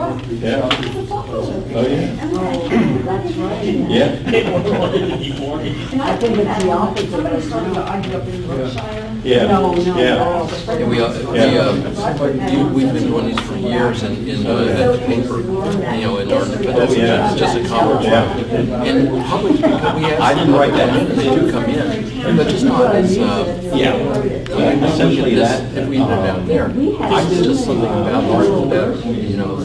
Yeah. Oh, yeah. That's right. Yeah. I think it's the opposite. Somebody started to argue up in Berkshire. Yeah. No, no. Yeah. And we've been doing these for years in the paper, in our, but that's just a comment. Yeah. And public, we have. I didn't write that in. They do come in, but just not as, Essentially that. if we did it down there, it's just something about art that,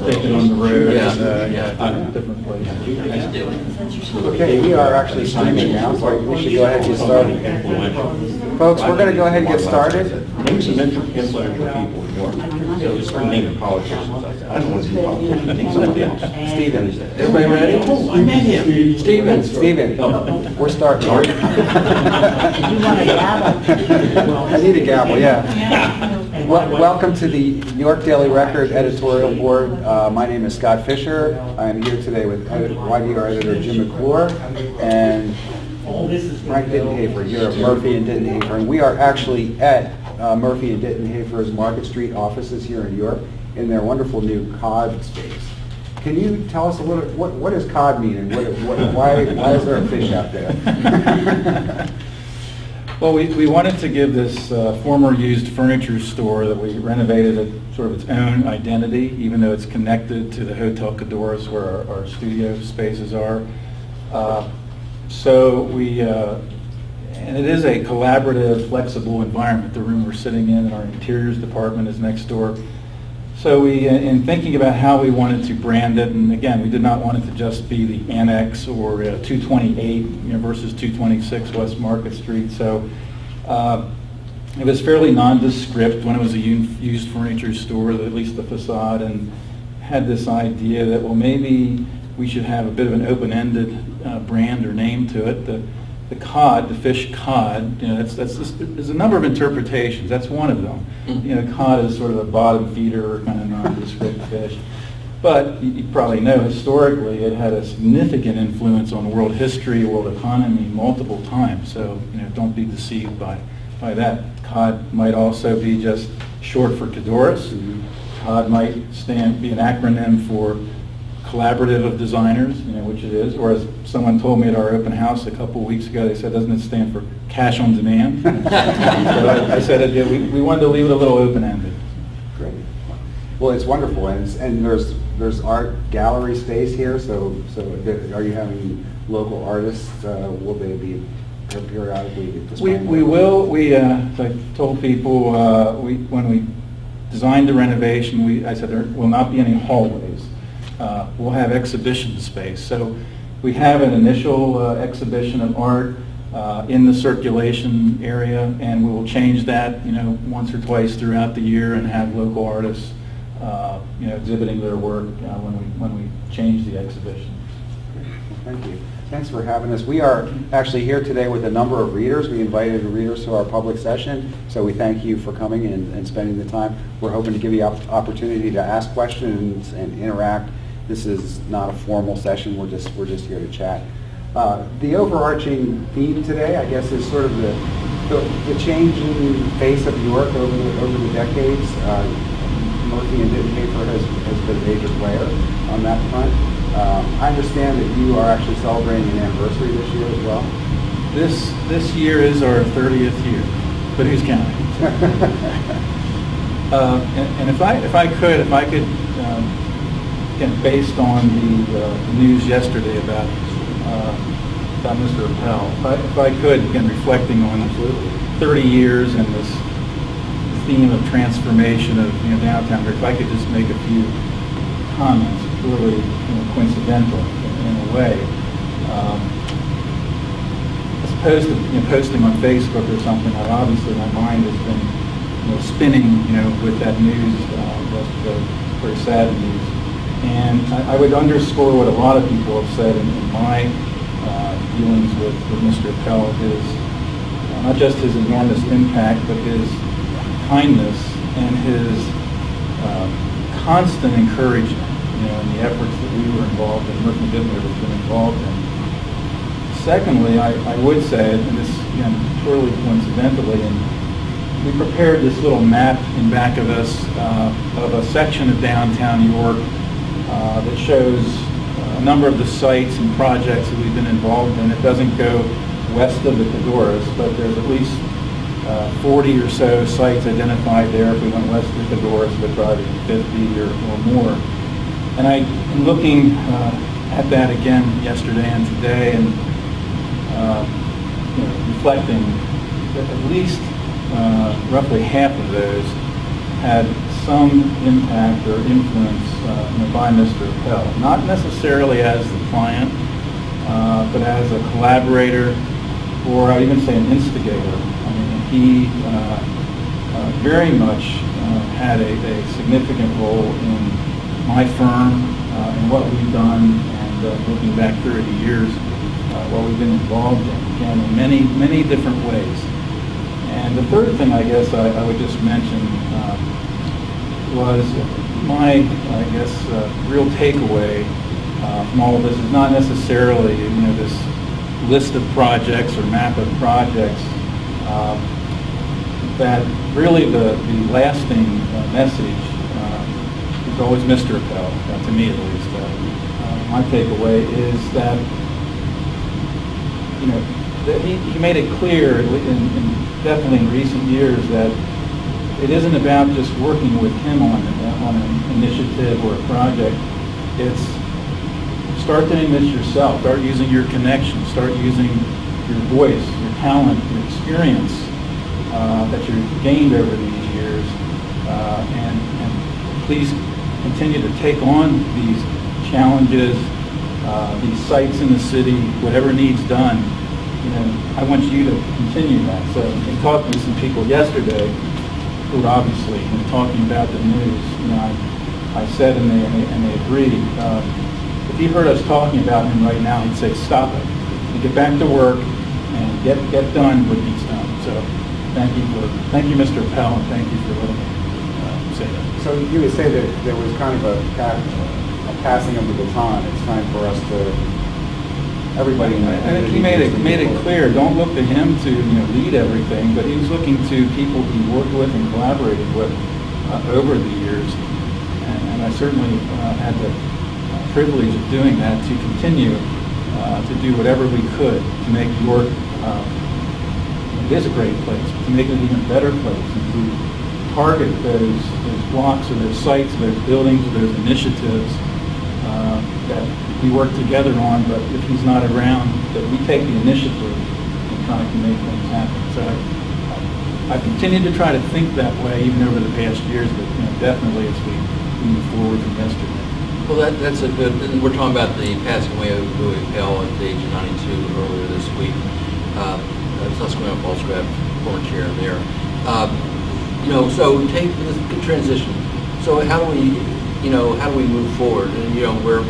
Taking on the road. Yeah. Different places. Okay, we are actually timing now, so we should go ahead and get started. Folks, we're going to go ahead and get started. Name some influential people in New York. So just name the politicians. I don't want to be a politician. Name somebody else. Stephen. Everybody ready? Oh, I met him. Stephen, we're starting. You want a gavel? I need a gavel, yeah. Welcome to the New York Daily Record editorial board. My name is Scott Fisher. I'm here today with YDR editor Jim McClure and Frank Dittenhafer here at Murphy and Dittenhafer. And we are actually at Murphy and Dittenhafer's Market Street offices here in New York in their wonderful new COD space. Can you tell us a little, what does COD mean and why is there a fish out there? Well, we wanted to give this former used furniture store that we renovated at sort of its own identity, even though it's connected to the Hotel Cadorus where our studio spaces are. And it is a collaborative, flexible environment. The room we're sitting in, our interiors department is next door. So we, in thinking about how we wanted to brand it, and again, we did not want it to just be the Annex or 228 versus 226 West Market Street. So it was fairly nondescript when it was a used furniture store, at least the facade, and had this idea that, well, maybe we should have a bit of an open-ended brand or name to it. The cod, the fish cod, there's a number of interpretations. That's one of them. Cod is sort of a bottom feeder, kind of nondescript fish. But you probably know historically it had a significant influence on world history, world economy multiple times. So don't be deceived by that. Cod might also be just short for Cadorus. Cod might be an acronym for collaborative of designers, which it is, or as someone told me at our open house a couple of weeks ago, they said, doesn't it stand for cash on demand? So I said, we wanted to leave it a little open-ended. Great. Well, it's wonderful, and there's art gallery space here, so are you having local artists, will they be periodically displaying? We will. As I told people, when we designed the renovation, I said there will not be any hallways. We'll have exhibition space. So we have an initial exhibition of art in the circulation area, and we will change that, once or twice throughout the year, and have local artists, exhibiting their work when we change the exhibition. Thank you. Thanks for having us. We are actually here today with a number of readers. We invited readers to our public session, so we thank you for coming and spending the time. We're hoping to give you opportunity to ask questions and interact. This is not a formal session. We're just here to chat. The overarching theme today, I guess, is sort of the changing face of New York over the decades. Murphy and Dittenhafer has been a major player on that front. I understand that you are actually celebrating an anniversary this year as well. This year is our 30th year, but who's counting? And if I could, again, based on the news yesterday about Mr. Appel, if I could, again, reflecting on 30 years and this theme of transformation of downtown, if I could just make a few comments, purely coincidental in a way, as opposed to posting on Facebook or something. Obviously, my mind has been spinning with that news, yesterday, very sad news. And I would underscore what a lot of people have said in my dealings with Mr. Appel, not just his enormous impact, but his kindness and his constant encouragement, in the efforts that we were involved in, Murphy Dittenhafer has been involved in. Secondly, I would say, and this again purely coincidentally, and we prepared this little map in back of us of a section of downtown New York that shows a number of the sites and projects that we've been involved in. It doesn't go west of the Cadoras, but there's at least 40 or so sites identified there. If we went west of the Cadoras, we'd probably 50 or more. And I'm looking at that again yesterday and today, and reflecting that at least roughly half of those had some impact or influence by Mr. Appel. Not necessarily as the client, but as a collaborator, or I would even say an instigator. I mean, he very much had a significant role in my firm and what we've done, and looking back 30 years, what we've been involved in, again, in many different ways. And the third thing I guess I would just mention was my, I guess, real takeaway from all of this is not necessarily, this list of projects or map of projects, that really the lasting message is always Mr. Appel, to me at least. My takeaway is that, that he made it clear, definitely in recent years, that it isn't about just working with him on an initiative or a project. It's start doing this yourself. Start using your connections. Start using your voice, your talent, your experience that you've gained over these years, and please continue to take on these challenges, these sites in the city, whatever needs done. I want you to continue that. So in talking to some people yesterday who were obviously talking about the news, I said, and they agreed. If he heard us talking about him right now, he'd say, "Stop it. And get back to work and get done what needs done." So thank you, Mr. Appel, and thank you for letting me say that. So you would say that there was kind of a passing of the baton. It's time for us to, everybody in the I think he made it clear. Don't look to him to lead everything, but he was looking to people he worked with and collaborated with over the years, and I certainly had the privilege of doing that, to continue to do whatever we could to make York, it is a great place, to make it an even better place, and to target those blocks or those sites, those buildings, those initiatives that we work together on, but if he's not around, that we take the initiative in trying to make things happen. So I continue to try to think that way even over the past years, but definitely as we move forward from yesterday. Well, that's a good, and we're talking about the passing away of Louis Appel at the age of 92 earlier this week. Susquehanna Falls Grad, former chair there. So take this good transition. So how do we move forward? And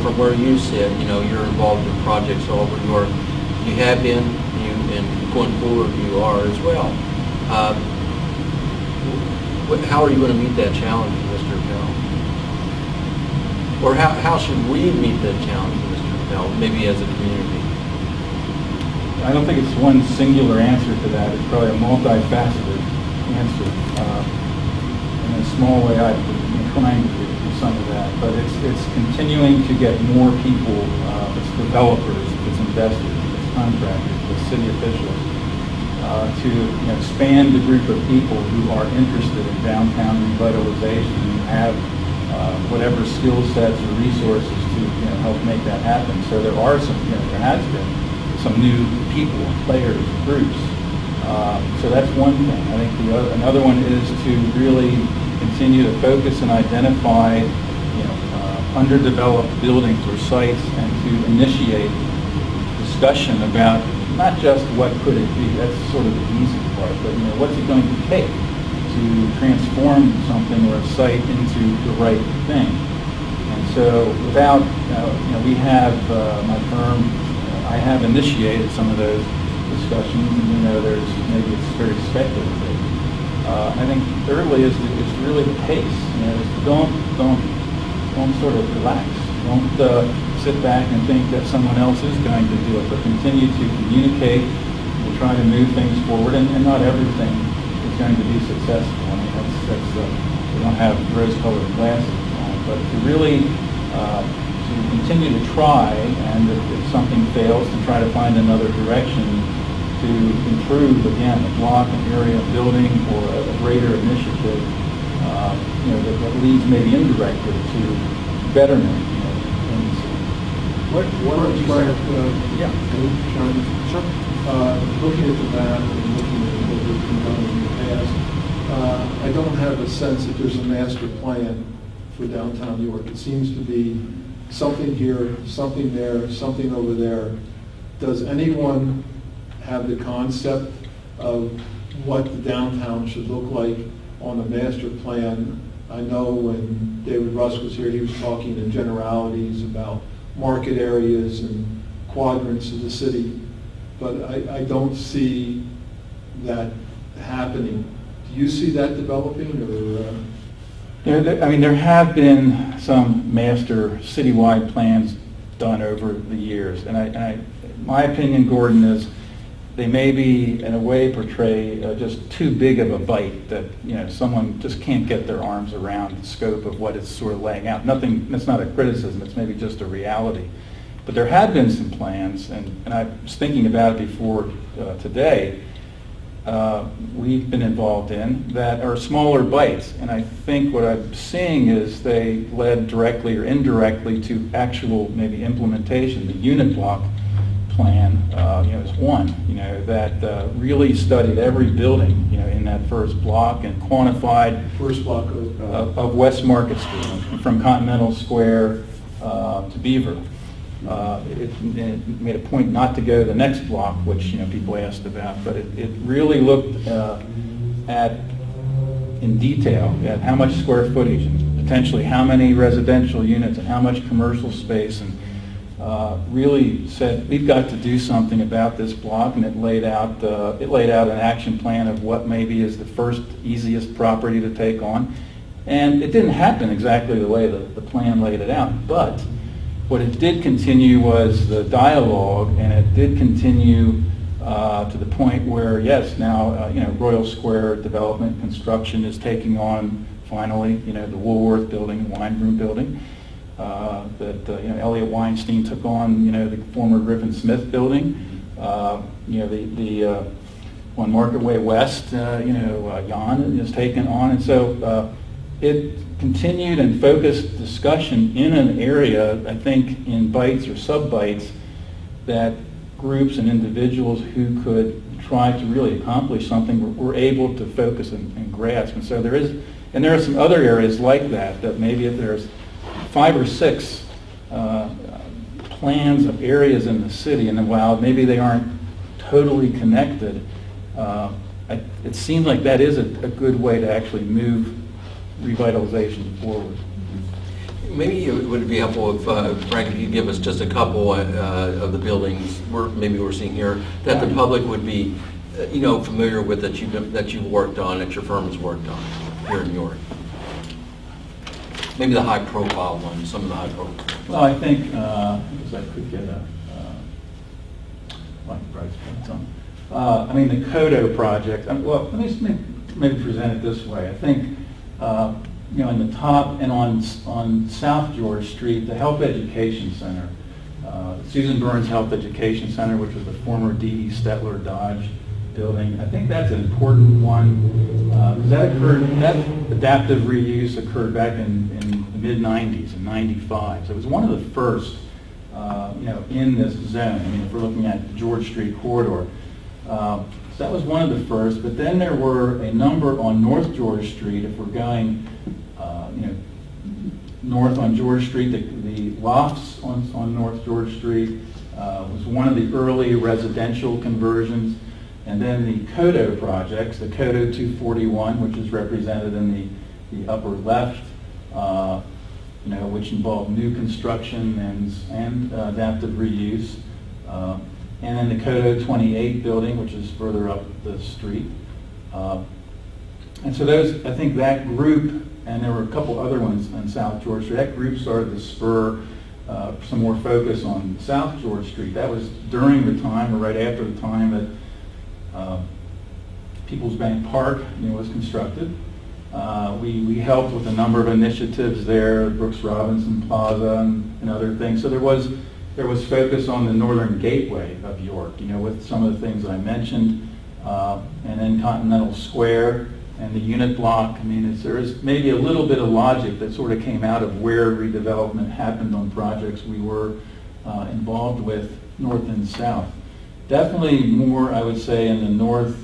from where you sit, you're involved in projects all over York. You have been, and going forward you are as well. How are you going to meet that challenge, Mr. Appel? Or how should we meet that challenge, Mr. Appel, maybe as a community? I don't think it's one singular answer to that. It's probably a multifaceted answer. In a small way, I've been trying to do some of that, but it's continuing to get more people, it's developers, it's investors, it's contractors, it's city officials, to expand the group of people who are interested in downtown revitalization and have whatever skill sets or resources to help make that happen. So there are some, there has been some new people, players, groups. So that's one thing. I think another one is to really continue to focus and identify underdeveloped buildings or sites, and to initiate discussion about not just what could it be, that's sort of the easy part, but what's it going to take to transform something or a site into the right thing. And so without, we have, my firm, I have initiated some of those discussions, and there's, maybe it's very speculative. I think thirdly is really the pace. Don't sort of relax. Don't sit back and think that someone else is going to do it, but continue to communicate and try to move things forward. And not everything is going to be successful. I mean, that's we don't have rose-colored glasses on, but to really So we continue to try, and if something fails, to try to find another direction to improve, again, the block, an area, a building, or a greater initiative, that leads maybe indirectly to betterment. What would you say? Yeah. Sure. Looking at the map and looking at what we've been done in the past, I don't have a sense that there's a master plan for downtown New York. It seems to be something here, something there, something over there. Does anyone have the concept of what the downtown should look like on the master plan? I know when David Russ was here, he was talking in generalities about market areas and quadrants of the city, but I don't see that happening. Do you see that developing, or? There have been some master citywide plans done over the years, and my opinion, Gordon, is they may be, in a way, portray just too big of a bite that someone just can't get their arms around the scope of what it's sort of laying out. Nothing. It's not a criticism. It's maybe just a reality. But there have been some plans, and I was thinking about it before today. We've been involved in that are smaller bites, and I think what I'm seeing is they led directly or indirectly to actual maybe implementation. The unit block plan is one that really studied every building in that first block and quantified First block of West Market Street from Continental Square to Beaver. It made a point not to go to the next block, which people asked about, but it really looked at in detail at how much square footage and potentially how many residential units and how much commercial space, and really said we've got to do something about this block, and it laid out an action plan of what maybe is the first easiest property to take on, and it didn't happen exactly the way the plan laid it out, but what it did continue was the dialogue, and it did continue to the point where, yes, now Royal Square development construction is taking on finally, the Woolworth building, the wine room building. Elliott Weinstein took on, the former Griffin Smith building. The on Market Way West, Jan is taken on, and so it continued and focused discussion in an area, I think, in bites or sub-bites, that groups and individuals who could try to really accomplish something were able to focus and grasp. And so there are some other areas like that maybe if there's 5 or 6 plans of areas in the city, and while maybe they aren't totally connected, it seems like that is a good way to actually move revitalization forward. Maybe it would be helpful if, Frank, if you give us just a couple of the buildings we're seeing here that the public would be, familiar with that you've worked on, that your firm has worked on here in New York. Maybe the high-profile ones, some of the high-profile. Well, I think because I could get a price point on. The Kodo project. Well, let me maybe present it this way. I think. In the top and on South George Street, the Health Education Center, Susan Burns Health Education Center, which was the former D.E. Stetler Dodge building. I think that's an important one because that adaptive reuse occurred back in the mid-90s, in '95. So it was one of the first, in this zone. If we're looking at the George Street corridor. So that was one of the first, but then there were a number on North George Street. If we're going, north on George Street, the lofts on North George Street was one of the early residential conversions, and then the Kodo projects, the Kodo 241, which is represented in the upper left, which involved new construction and adaptive reuse. And then the Kodo 28 building, which is further up the street. And so I think that group, and there were a couple other ones on South George Street, that group started to spur some more focus on South George Street. That was during the time, or right after the time that People's Bank Park was constructed. We helped with a number of initiatives there, Brooks Robinson Plaza and other things. So there was focus on the northern gateway of York, with some of the things that I mentioned, and then Continental Square and the unit block. I mean, there is maybe a little bit of logic that sort of came out of where redevelopment happened on projects we were involved with, north and south. Definitely more, I would say, in the north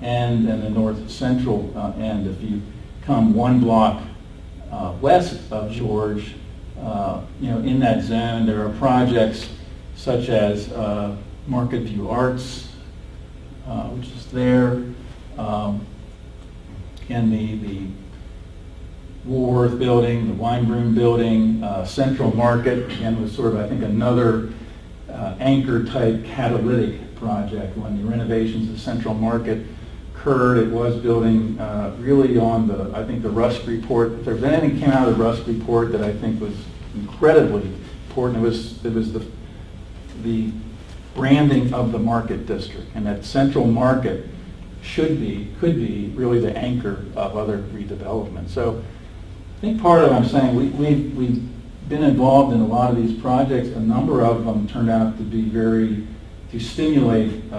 end and the north central end. If you come one block west of George, in that zone, there are projects such as Market View Arts, which is there, and the Woolworth building, the Weinbroom building, Central Market, again, was sort of, I think, another anchor type catalytic project. When the renovations of Central Market occurred, it was building really on I think the Rust report. If there's anything that came out of the Rust report that I think was incredibly important, it was the branding of the Market District, and that Central Market could be really the anchor of other redevelopment. So I think part of what I'm saying, we've been involved in a lot of these projects. A number of them turned out to be to stimulate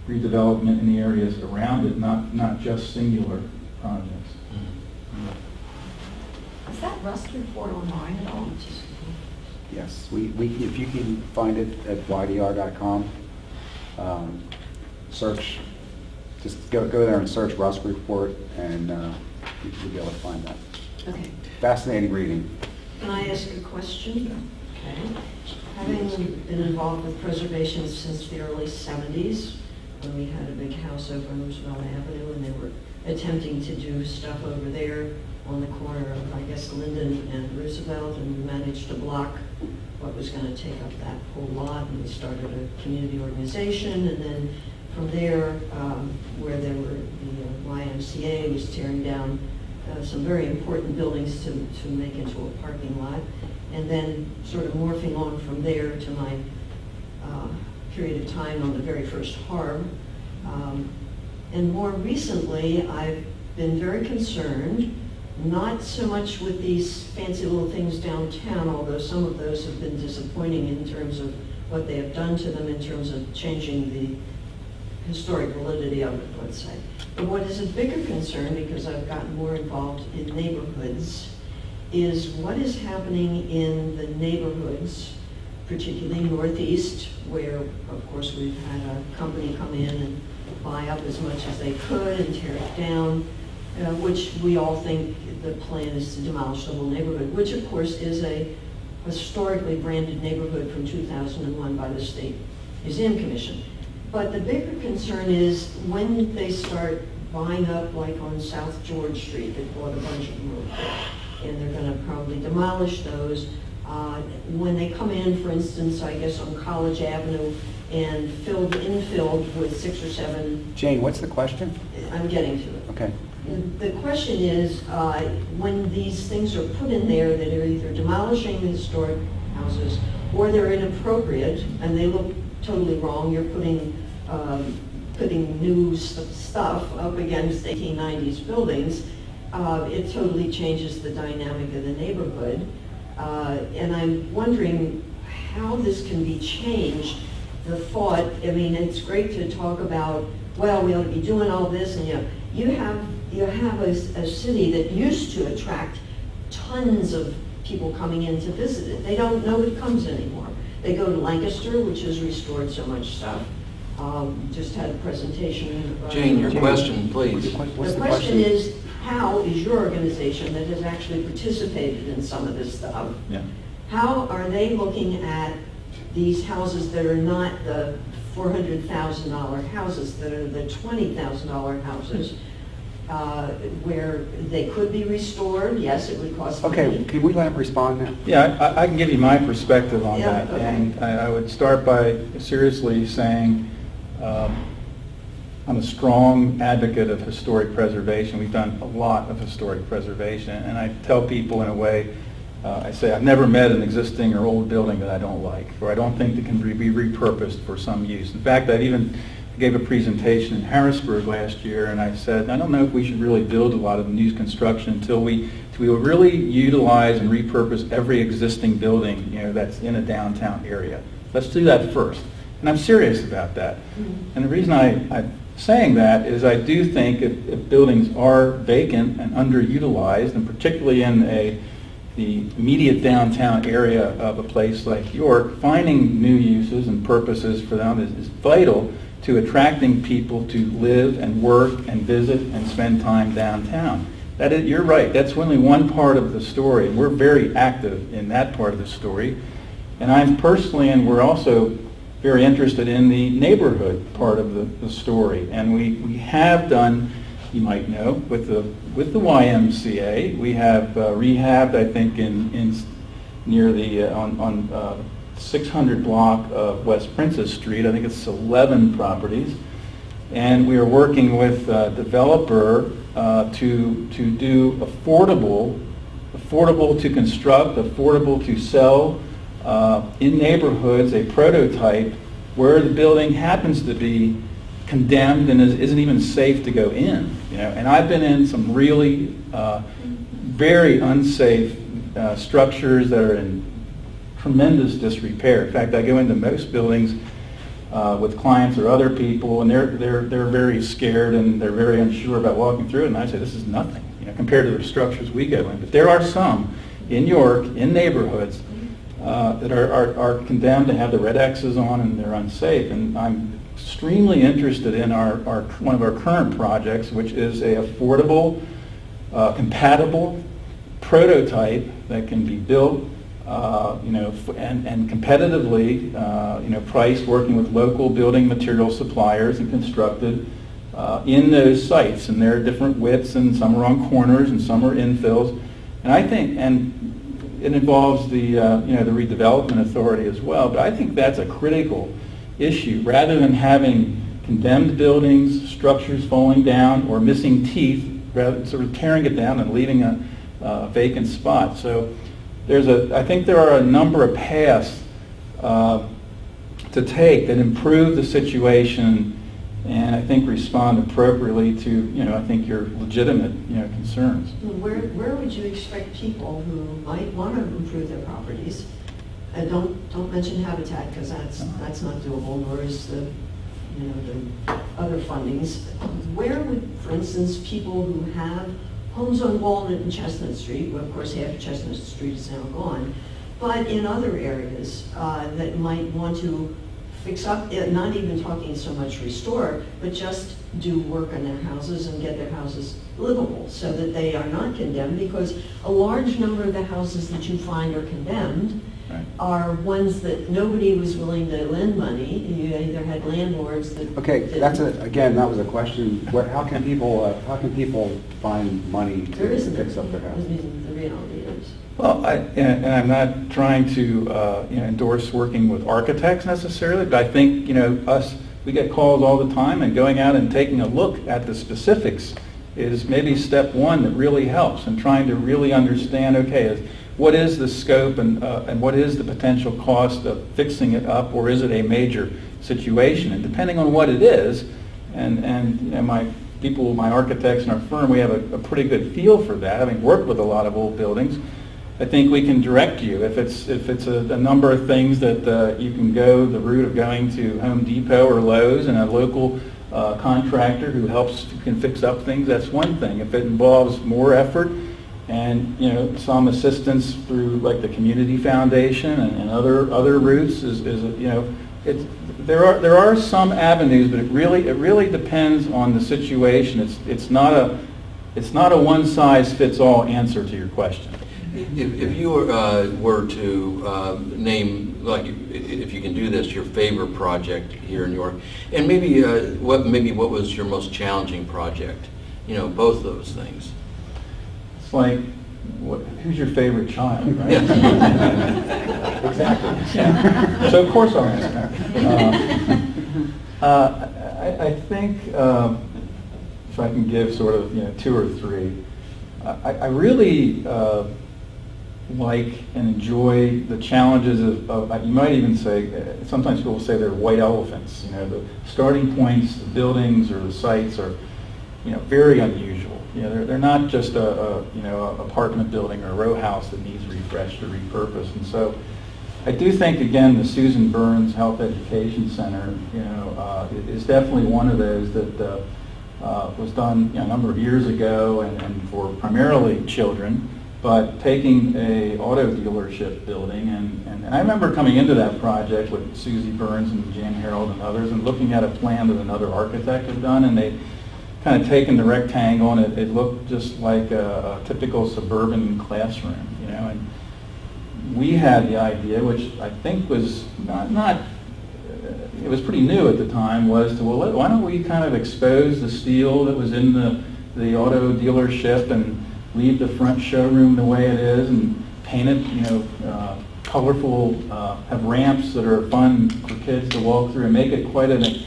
redevelopment in the areas around it, not just singular projects. Is that Rust report online at all? Yes, if you can find it at ydr.com, search, just go there and search Rust report, and you'll be able to find that. Okay. Fascinating reading. Can I ask a question? Okay. Having been involved with preservation since the early 70s, when we had a big house over on Roosevelt Avenue, and they were attempting to do stuff over there on the corner of, I guess, Linden and Roosevelt, and we managed to block what was going to take up that whole lot, and we started a community organization, and then from there, where there were the YMCA was tearing down some very important buildings to make into a parking lot, and then sort of morphing on from there to my period of time on the very first harm. And more recently, I've been very concerned, not so much with these fancy little things downtown, although some of those have been disappointing in terms of what they have done to them in terms of changing the historic validity of it, let's say. But what is a bigger concern, because I've gotten more involved in neighborhoods, is what is happening in the neighborhoods, particularly northeast, where, of course, we've had a company come in and buy up as much as they could and tear it down, which we all think the plan is to demolish the whole neighborhood, which, of course, is a historically branded neighborhood from 2001 by the State Museum Commission. But the bigger concern is when they start buying up, like on South George Street, they bought a bunch of them real quick, and they're going to probably demolish those. When they come in, for instance, I guess on College Avenue, and infilled with 6 or 7. Jane, what's the question? I'm getting to it. Okay. The question is, when these things are put in there that are either demolishing the historic houses or they're inappropriate and they look totally wrong, you're putting new stuff up against 1890s buildings, it totally changes the dynamic of the neighborhood. And I'm wondering how this can be changed. The thought, I mean, it's great to talk about, well, we ought to be doing all this, and you have a city that used to attract tons of people coming in to visit it. They don't know it comes anymore. They go to Lancaster, which has restored so much stuff. Just had a presentation. Jane, your question, please. What's The question is, how is your organization that has actually participated in some of this stuff, how are they looking at these houses that are not the $400,000 houses, that are the $20,000 houses, where they could be restored? Yes, it would cost money. Okay, can we let him respond now? Yeah, I can give you my perspective on Yeah, that. okay. And I would start by seriously saying I'm a strong advocate of historic preservation. We've done a lot of historic preservation. And I tell people in a way, I say I've never met an existing or old building that I don't like, or I don't think that can be repurposed for some use. In fact, I've even gave a presentation in Harrisburg last year, and I said, I don't know if we should really build a lot of new construction until we will really utilize and repurpose every existing building, that's in a downtown area. Let's do that first. And I'm serious about that. And the reason I'm saying that is I do think if buildings are vacant and underutilized, and particularly in the immediate downtown area of a place like York, finding new uses and purposes for them is vital to attracting people to live and work and visit and spend time downtown. You're right, that's only one part of the story, and we're very active in that part of the story. And I'm personally, and we're also very interested in the neighborhood part of the story. And we have done, you might know, with the YMCA, we have rehabbed, I think, near the on 600 block of West Princess Street. I think it's 11 properties, and we are working with a developer to do affordable to construct, affordable to sell in neighborhoods, a prototype where the building happens to be condemned and isn't even safe to go in. And I've been in some really very unsafe structures that are in tremendous disrepair. In fact, I go into most buildings with clients or other people, and they're very scared and they're very unsure about walking through it. And I say, this is nothing, compared to the structures we go in. But there are some in York, in neighborhoods, that are condemned to have the red X's on, and they're unsafe. And I'm extremely interested in one of our current projects, which is a affordable, compatible prototype that can be built, and competitively, priced, working with local building material suppliers and constructed in those sites. And there are different widths, and some are on corners, and some are infills. And I think, it involves the redevelopment authority as well, but I think that's a critical issue. Rather than having condemned buildings, structures falling down, or missing teeth, rather sort of tearing it down and leaving a vacant spot. So I think there are a number of paths to take that improve the situation, and I think respond appropriately to I think your legitimate concerns. Where would you expect people who might want to improve their properties? And don't mention habitat, because that's not doable, nor is the other fundings. Where would, for instance, people who have homes on Walnut and Chestnut Street, well, of course half of Chestnut Street is now gone, but in other areas that might want to fix up, not even talking so much restore, but just do work on their houses and get their houses livable so that they are not condemned, because a large number of the houses that you find are condemned are ones that nobody was willing to lend money. You either had landlords that... Okay, again, that was a question. How can people find money to fix up their house? The reality is. Well, and I'm not trying to endorse working with architects necessarily, but I think we get calls all the time, and going out and taking a look at the specifics is maybe step one that really helps, and trying to really understand, what is the scope and what is the potential cost of fixing it up, or is it a major situation? And depending on what it is, and my architects in our firm, we have a pretty good feel for that, having worked with a lot of old buildings. I think we can direct you. If it's a number of things that you can go the route of going to Home Depot or Lowe's and a local contractor who can fix up things, that's one thing. If it involves more effort and some assistance through like the community foundation and other routes, there are some avenues, but it really depends on the situation. It's not a one size fits all answer to your question. If you were to name, like, if you can do this, your favorite project here in New York, and maybe what was your most challenging project? Both those things. It's like, who's your favorite child, right? Exactly. Yeah. So of course I'll answer that. I think if I can give sort of two or three, I really like and enjoy the challenges of you might even say, sometimes people say they're white elephants. You know, the starting points, the buildings or the sites are, you know, very unusual. You know, they're not just a apartment building or a row house that needs refreshed or repurposed. And so I do think, again, the Susan Burns Health Education Center, you know, is definitely one of those that was done, you know, a number of years ago and for primarily children, but taking a auto dealership building, and I remember coming into that project with Susie Burns and Jan Harold and others and looking at a plan that another architect had done, and they kind of taken the rectangle, and it looked just like a typical suburban classroom, you know, and we had the idea, which I think was not it was pretty new at the time, was to, well, why don't we kind of expose the steel that was in the auto dealership and leave the front showroom the way it is and paint it, you know, colorful, have ramps that are fun for kids to walk through and make it quite a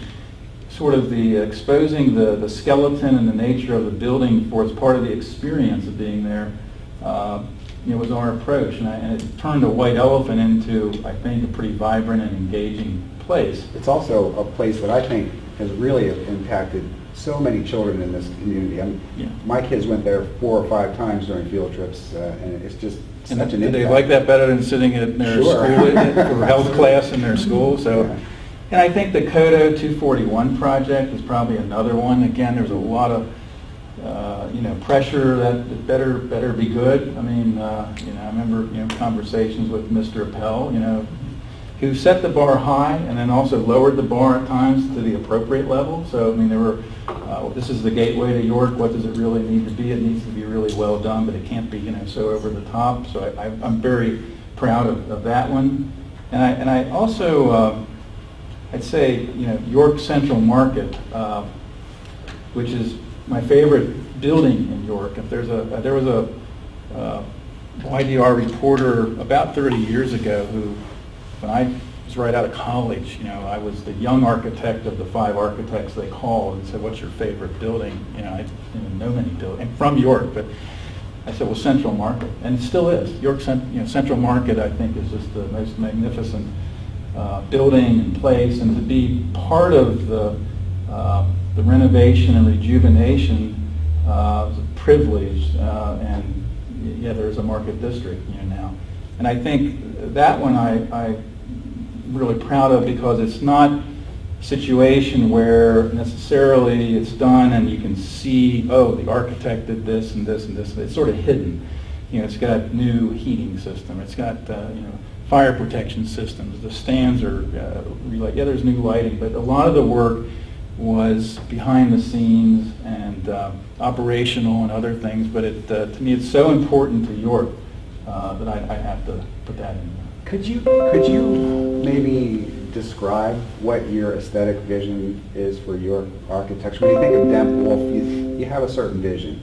sort of the exposing the skeleton and the nature of the building for as part of the experience of being there, you know, was our approach. And it turned a white elephant into, I think, a pretty vibrant and engaging place. It's also a place that I think has really impacted so many children in this community. I mean, Yeah. my kids went there 4 or 5 times during field trips, and it's just And such an did impact. they like that better than sitting in their Sure. school or health class in their school? So, Yeah. and I think the Kodo 241 project is probably another one. Again, there's a lot of you know, pressure that it better be good. I mean, you know, I remember, you know, conversations with Mr. Appel, you know, who set the bar high and then also lowered the bar at times to the appropriate level. So, I mean, there were, this is the gateway to York. What does it really need to be? It needs to be really well done, but it can't be, you know, so over the top. So I'm very proud of that one. And I also, I'd say, you know, York Central Market, which is my favorite building in York. If there was a YDR reporter about 30 years ago who, when I was right out of college, you know, I was the young architect of the 5 architects they called and said, "What's your favorite building?" You know, I didn't know many buildings. I'm from York, but I said, "Well, Central Market," and it still is. York, you know, Central Market, I think, is just the most magnificent building and place, and to be part of the renovation and rejuvenation is a privilege, and yeah, there's a market district, you know, now. And I think that one I'm really proud of because it's not a situation where necessarily it's done and you can see, oh, the architect did this and this and this. It's sort of hidden. You know, it's got new heating system. It's got, you know, fire protection systems. The stands are, yeah, there's new lighting, but a lot of the work was behind the scenes and operational and other things, but it, to me, it's so important to York that I have to put that in there. Could you maybe describe what your aesthetic vision is for York architecture? When you think of Demp Wolf, you have a certain vision.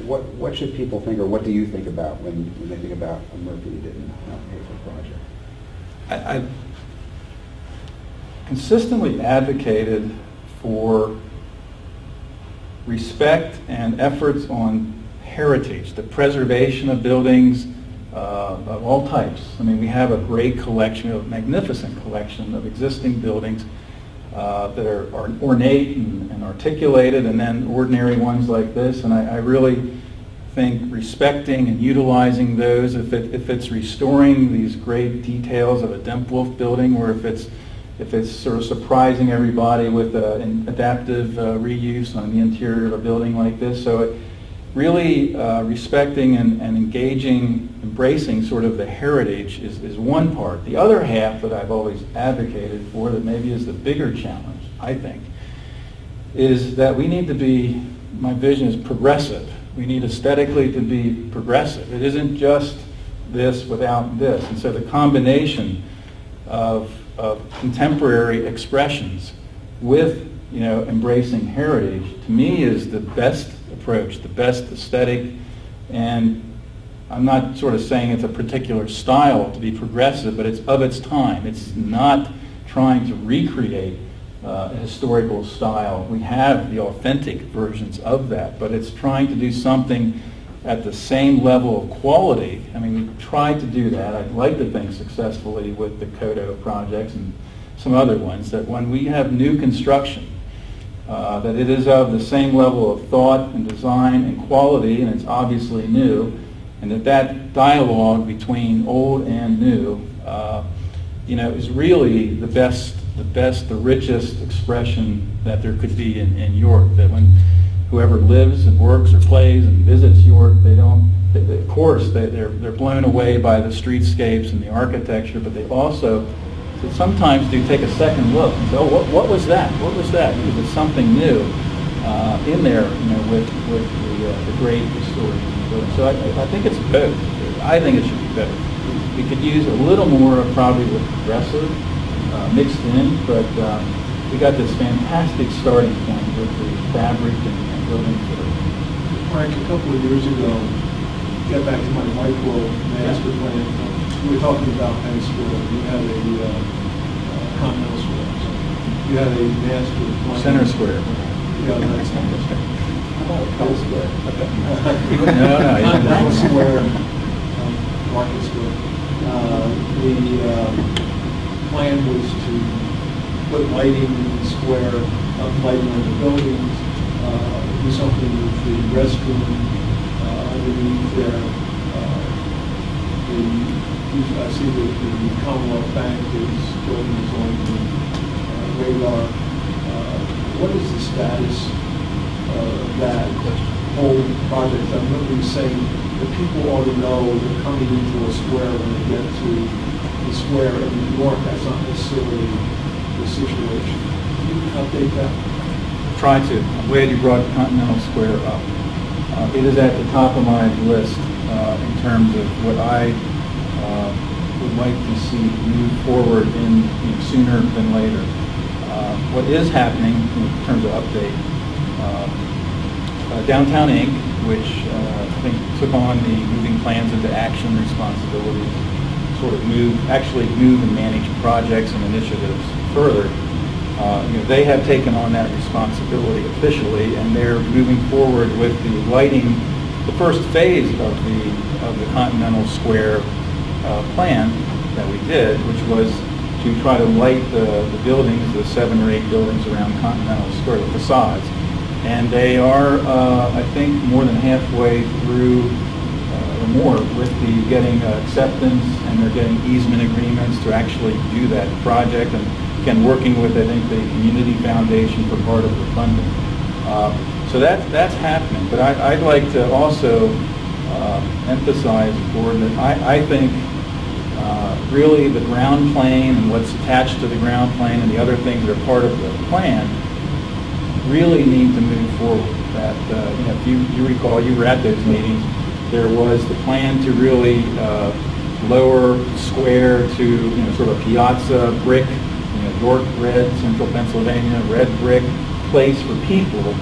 What should people think, or what do you think about when they think about a Murphy Dittenhafer project? I've consistently advocated for respect and efforts on heritage, the preservation of buildings of all types. I mean, we have a great collection, a magnificent collection of existing buildings that are ornate and articulated, and then ordinary ones like this. And I really think respecting and utilizing those, if it's restoring these great details of a Demp Wolf building, or if it's sort of surprising everybody with an adaptive reuse on the interior of a building like this. So really respecting and engaging, embracing sort of the heritage is one part. The other half that I've always advocated for, that maybe is the bigger challenge, I think, is that we need to be, my vision is progressive. We need aesthetically to be progressive. It isn't just this without this. And so the combination of contemporary expressions with, you know, embracing heritage, to me, is the best approach, the best aesthetic. And I'm not sort of saying it's a particular style to be progressive, but it's of its time. It's not trying to recreate a historical style. We have the authentic versions of that, but it's trying to do something at the same level of quality. I mean, we tried to do that. I'd like to think successfully with the Kodo projects and some other ones, that when we have new construction, that it is of the same level of thought and design and quality, and it's obviously new, and that dialogue between old and new, is really the best, the richest expression that there could be in York. That when whoever lives and works or plays and visits York, of course, they're blown away by the streetscapes and the architecture, but they also sometimes do take a second look and say, oh, what was that? What was that? Because it's something new in there, with the great historic building. So I think it's both. I think it should be better. We could use a little more of probably the progressive mixed in, but we got this fantastic starting point with the fabric and buildings that are. Frank, a couple of years ago, get back to my micro master plan, we were talking about Penn Square. You had a Continental Square. You had a master plan. Center Square. Yeah, that's Center Square. Penn Square. No. Continental Square, Market Square. The plan was to put lighting in the square, lighting on the buildings, do something with the restroom underneath there. I see that the Commonwealth Bank building is on the radar. What is the status of that whole project? I remember you saying that people ought to know they're coming into a square when they get to the square in New York. That's not necessarily the situation. Can you update that? Try to. I'm glad you brought Continental Square up. It is at the top of my list in terms of what I would like to see move forward in sooner than later. What is happening in terms of update, Downtown Inc., which I think took on the moving plans into action responsibilities, sort of move and manage projects and initiatives further. They have taken on that responsibility officially, and they're moving forward with the lighting, the first phase of the Continental Square plan that we did, which was to try to light the buildings, the 7 or 8 buildings around Continental Square, the facades. And they are, I think, more than halfway through, or more, with the getting acceptance, and they're getting easement agreements to actually do that project. And again, working with, I think, the Community Foundation for part of the funding. So that's happening. But I'd like to also emphasize, Board, that I think really the ground plane and what's attached to the ground plane and the other things that are part of the plan really need to move forward. That if you recall, you were at those meetings, there was the plan to really lower the square to sort of piazza brick, York red, central Pennsylvania red brick place for people.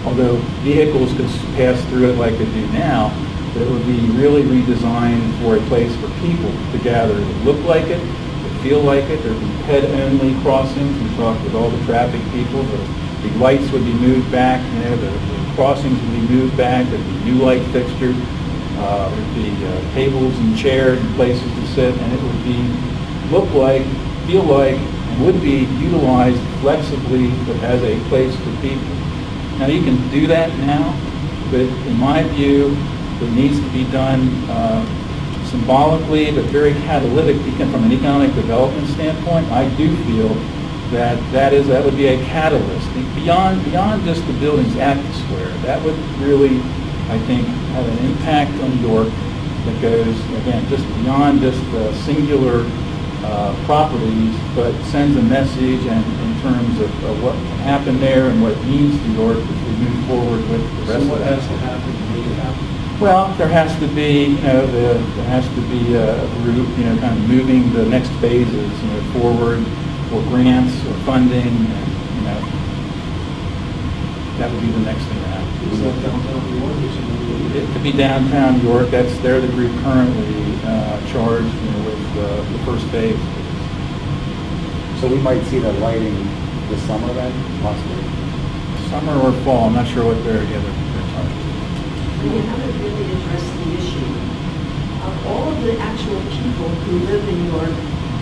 Although vehicles could pass through it like they do now, it would be really redesigned for a place for people to gather. It would look like it, it would feel like it. There would be ped-only crossings. We talked with all the traffic people. The lights would be moved back. The crossings would be moved back. There would be new light fixtures. There would be tables and chairs and places to sit, and it would be look like, feel like, and would be utilized flexibly as a place for people. Now you can do that now, but in my view, it needs to be done symbolically, but very catalytic. From an economic development standpoint, I do feel that would be a catalyst beyond just the buildings at the square. That would really, I think, have an impact on York that goes again just beyond just the singular properties, but sends a message and in terms of what can happen there and what it means to York as we move forward with the rest of it. So what has to happen to make it happen? Well, there has to be, there has to be a route, kind of moving the next phases, forward for grants or funding, and, that would be the next thing to happen. Is that downtown New York or something? It could be downtown York. They're the group currently charged, with the first phase. So we might see the lighting this summer then, possibly? Summer or fall, I'm not sure what they're charged. and you haven't really addressed the issue of all of the actual people who live in your,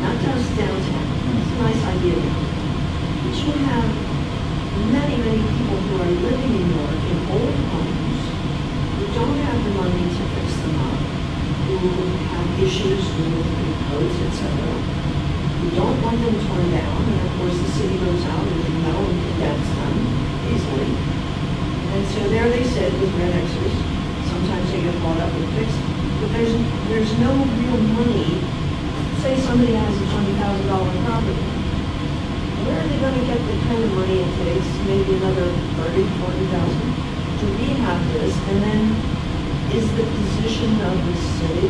not just downtown, it's a nice idea now, but you have many, many people who are living in York in old homes, who don't have the money to fix them up, who have issues with codes, etc., who don't want them torn down, and of course the city goes out and they know and condemns them easily. And so there they sit with red X's. Sometimes they get bought up and fixed, but there's no real money. Say somebody has a $20,000 property. Where are they going to get the kind of money it takes, maybe another 30, 40,000, to rehab this? And then is the position of the city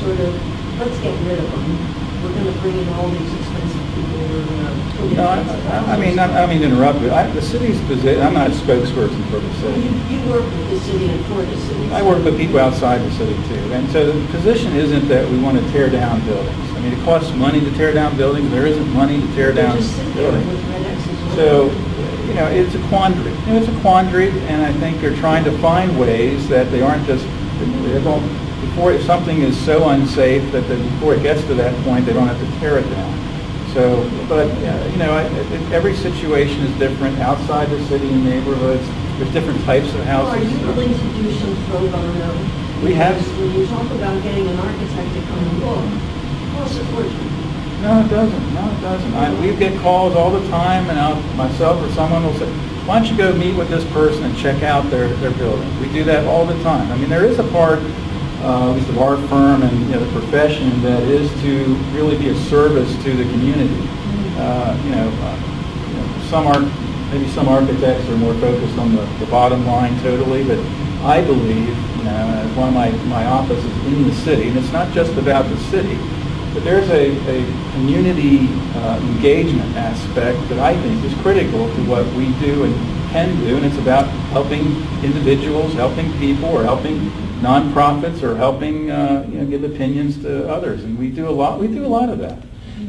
sort of, let's get rid of them. We're going to bring in all these expensive people. We're going to put in. No, I mean to interrupt you. The city's position, I'm not a spokesperson for the Well, city. you work with the city and for the city. I work with people outside the city too. And so the position isn't that we want to tear down buildings. I mean, it costs money to tear down buildings. There isn't money to tear They down just sit there buildings. with red X's on So, it. it's a quandary. It's a quandary, and I think they're trying to find ways that they aren't just, they don't, before, if something is so unsafe that before it gets to that point, they don't have to tear it down. So, but, every situation is different outside the city and neighborhoods. There's different types of Well, are houses. you willing to do some pro bono? We have- Because when you talk about getting an architect to come and look, well, support you. No, it doesn't. No, it doesn't. We get calls all the time, and myself or someone will say, why don't you go meet with this person and check out their building? We do that all the time. I mean, there is a part, at least of our firm and the profession, that is to really be a service to the community. Some architects are more focused on the bottom line totally, but I believe, as one of my offices in the city, and it's not just about the city, but there's a community engagement aspect that I think is critical to what we do and can do, and it's about helping individuals, helping people, or helping nonprofits, or helping give opinions to others, and we do a lot of that.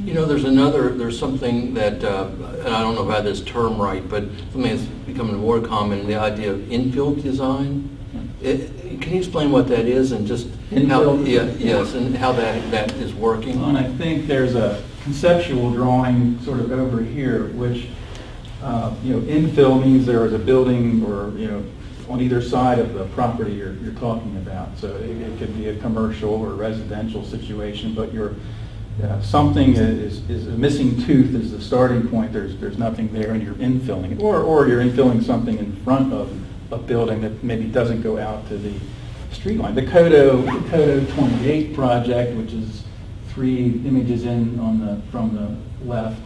There's something that, and I don't know if I have this term right, but something that's becoming more common, the idea of infill design. Can you explain what that is and just how, Infill? yes, and how that is working? And I think there's a conceptual drawing sort of over here, which, infill means there is a building or, on either side of the property you're talking about. So it could be a commercial or residential situation, but something is a missing tooth is the starting point. There's nothing there, and you're infilling it, or you're infilling something in front of a building that maybe doesn't go out to the street line. The Codo 28 project, which is 3 images in from the left,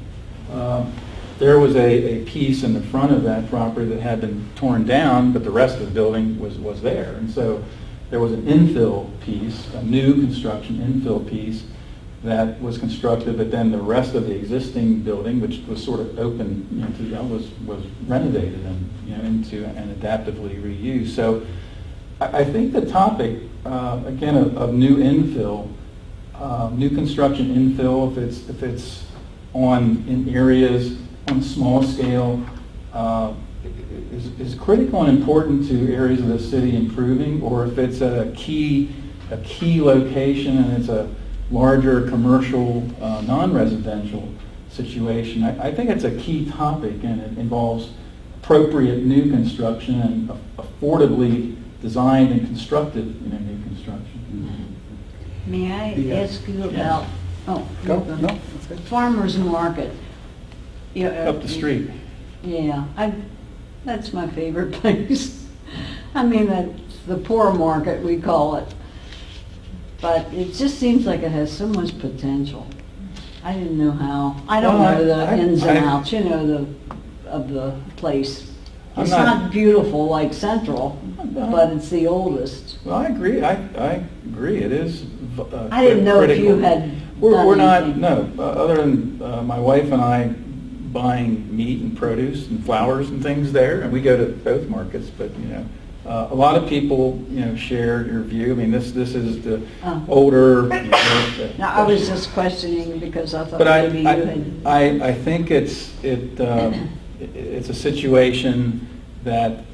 there was a piece in the front of that property that had been torn down, but the rest of the building was there. And so there was an infill piece, a new construction infill piece that was constructed, but then the rest of the existing building, which was sort of open, was renovated and into and adaptively reused. So I think the topic again of new infill, new construction infill, if it's in areas on small scale, is critical and important to areas of the city improving, or if it's a key location and it's a larger commercial, non-residential situation. I think it's a key topic, and it involves appropriate new construction and affordably designed and constructed new construction. May I Yes. ask you about, Go. No, that's good. farmer's market? Up the street. Yeah, that's my favorite place. I mean, that's the poor market, we call it. But it just seems like it has so much potential. I didn't know how, I don't Well, know the ins and I- outs, of the place. I'm It's not- not beautiful like Central, No. but it's the oldest. Well, I agree. I agree. It is. I didn't know if critical. you had We're done not. anything. No. Other than my wife and I buying meat and produce and flowers and things there, and we go to both markets. But a lot of people share your view. I mean, this is the Oh. older. Now, I was just questioning because I thought But maybe you had. I think it's a situation that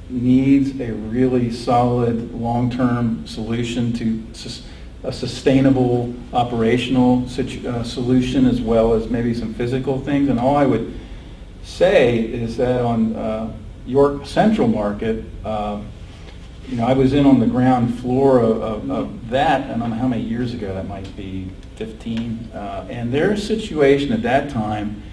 needs a really solid, long-term solution to a sustainable operational solution, as well as maybe some physical things. And all I would say is that on York Central Market, I was in on the ground floor of that, I don't know how many years ago, that might be 15, and their situation at that time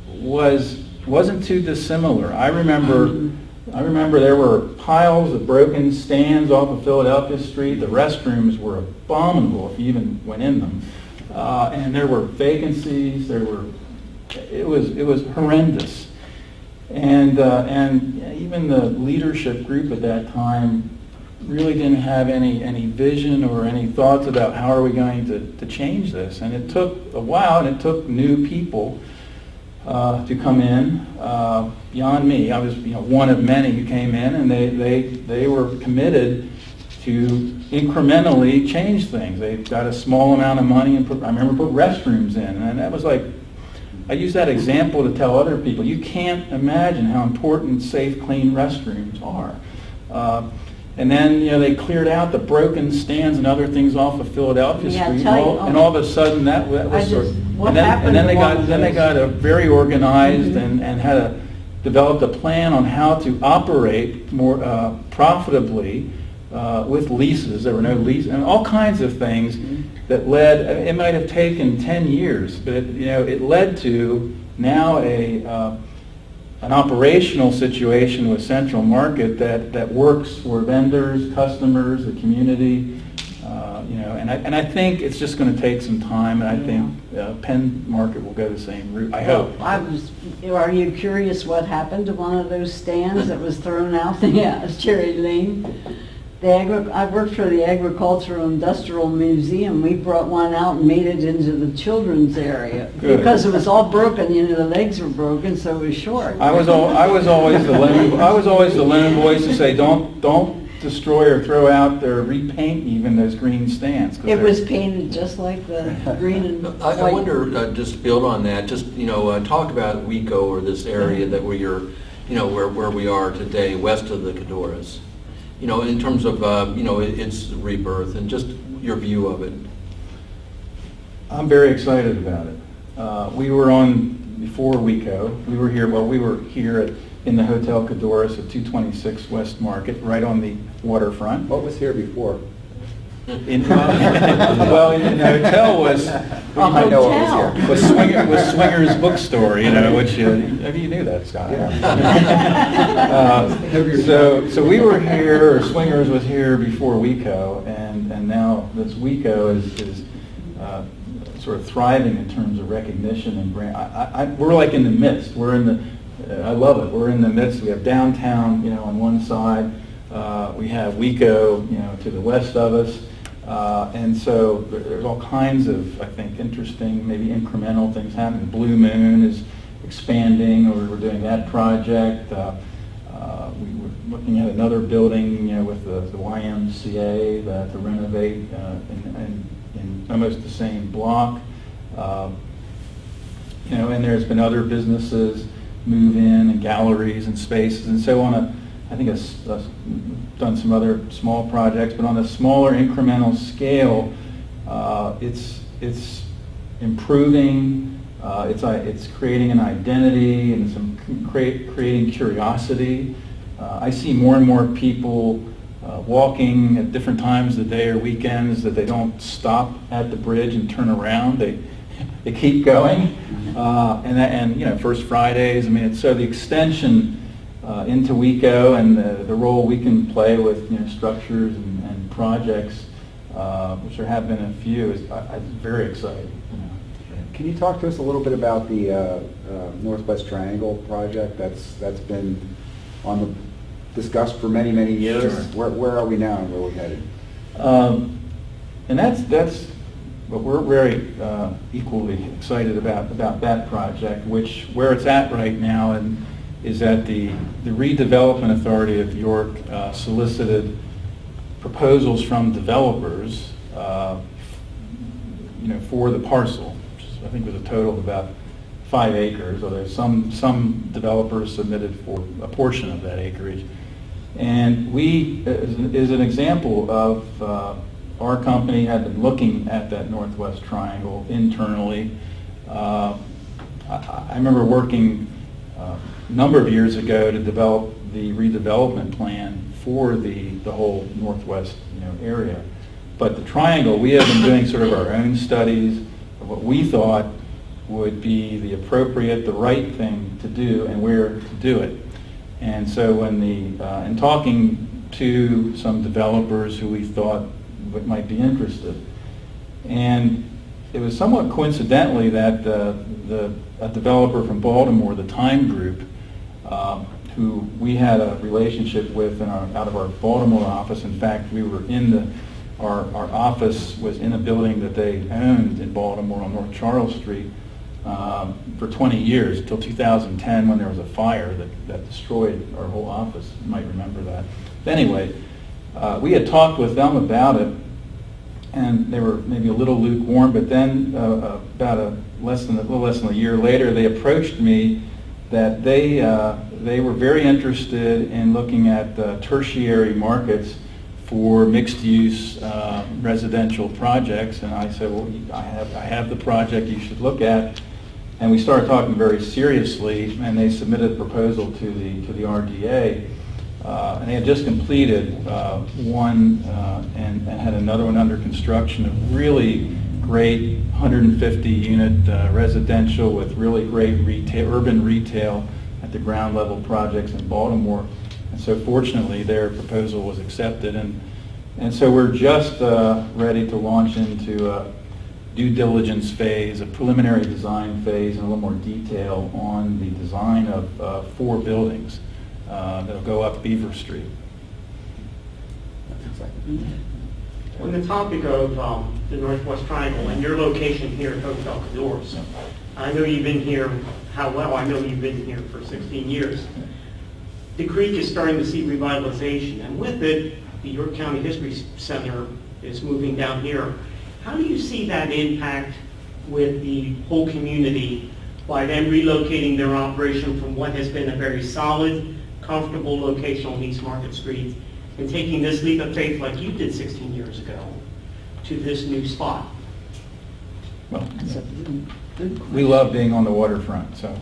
wasn't too dissimilar. I remember there were piles of broken stands off of Philadelphia Street. The restrooms were abominable if you even went in them, and there were vacancies. It was horrendous, and even the leadership group at that time really didn't have any vision or any thoughts about how are we going to change this. And it took a while, and it took new people to come in beyond me. I was one of many who came in, and they were committed to incrementally change things. They got a small amount of money and I remember put restrooms in, and that was like, I use that example to tell other people, you can't imagine how important safe, clean restrooms are. And then they cleared out the broken stands and other things off of Philadelphia Street, and all of a sudden that was sort of, and then they got a very organized and had developed a plan on how to operate more profitably with leases. There were no leases and all kinds of things that led. It might have taken 10 years, but it led to now an operational situation with Central Market that works for vendors, customers, the community, and I think it's just going to take some time, and I think Penn Market will go the same route, I hope. Are you curious what happened to one of those stands that was thrown out there, Cherry Lane? I worked for the Agricultural Industrial Museum. We brought one out and made it into the children's area. Good. Because it was all broken. The legs were broken, so it was short. I was always the lone voice to say, don't destroy or throw out or repaint even those green stands. It was painted just like the green and white. I wonder, just build on that, talk about WECO, or this area that where we are today, west of the Cadoras. In terms of, its rebirth and just your view of it. I'm very excited about it. We were on before WECO. We were here in the Hotel Cadoras at 226 West Market, right on the waterfront. What was here before? In the hotel was I know what was here. was Swinger's Bookstore, which maybe you knew that, Scott. So we were here, or Swinger's was here before WECO, and now this WECO is sort of thriving in terms of recognition and brand. We're like in the midst. I love it. We're in the midst. We have downtown, on one side. We have WECO, to the west of us. And so there's all kinds of, I think, interesting, maybe incremental things happening. Blue Moon is expanding, or we're doing that project. We were looking at another building, with the YMCA to renovate in almost the same block. And there's been other businesses move in, and galleries and spaces, and so on. I think it's done some other small projects, but on a smaller incremental scale, it's improving. It's creating an identity and creating curiosity. I see more and more people walking at different times of the day or weekends that they don't stop at the bridge and turn around. They keep going, and First Fridays. So the extension into WECO and the role we can play with structures and projects, which there have been a few, is very exciting. Can you talk to us a little bit about the Northwest Triangle project that's been discussed for many, many years? Sure. Where are we now, and where are we headed? And that's what we're very equally excited about that project, where it's at right now, and is that the Redevelopment Authority of York solicited proposals from developers, for the parcel, which I think was a total of about 5 acres, although some developers submitted for a portion of that acreage. And we, as an example of our company had been looking at that Northwest Triangle internally. I remember working a number of years ago to develop the redevelopment plan for the whole Northwest area. But the Triangle, we have been doing sort of our own studies of what we thought would be the appropriate, the right thing to do and where to do it. And so when in talking to some developers who we thought might be interested, and it was somewhat coincidentally that a developer from Baltimore, the Time Group, who we had a relationship with out of our Baltimore office. In fact, we were our office was in a building that they owned in Baltimore on North Charles Street for 20 years, until 2010 when there was a fire that destroyed our whole office. You might remember that. Anyway, we had talked with them about it, and they were maybe a little lukewarm, but then about a little less than a year later, they approached me that they were very interested in looking at tertiary markets for mixed-use residential projects, and I said, well, I have the project you should look at, and we started talking very seriously, and they submitted a proposal to the RDA, and they had just completed one and had another one under construction of really great 150-unit residential with really great urban retail at the ground level projects in Baltimore. And so fortunately, their proposal was accepted, and so we're just ready to launch into a due diligence phase, a preliminary design phase, and a little more detail on the design of 4 buildings that'll go up Beaver Street. On the topic of the Northwest Triangle and your location here at Hotel Cadores, I know you've been here, I know you've been here for 16 years. The creek is starting to see revitalization, and with it, the York County History Center is moving down here. How do you see that impact with the whole community by them relocating their operation from what has been a very solid, comfortable location on East Market Street and taking this leap of faith like you did 16 years ago to this new spot? Well, we love being on the waterfront, so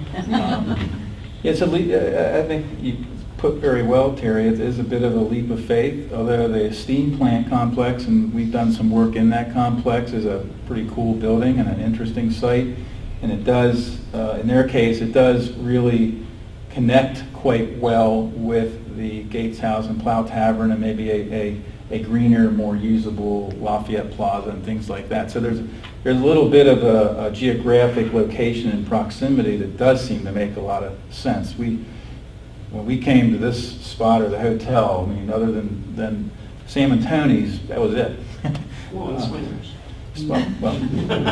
it's I think you put very well, Terry. It is a bit of a leap of faith, although the steam plant complex, and we've done some work in that complex, is a pretty cool building and an interesting site, and it does, in their case, it does really connect quite well with the Gates House and Plow Tavern and maybe a greener, more usable Lafayette Plaza and things like that. So there's a little bit of a geographic location and proximity that does seem to make a lot of sense. When we came to this spot or the hotel, I mean, other than Sam and Tony's, that was it. Well, and swingers. Well,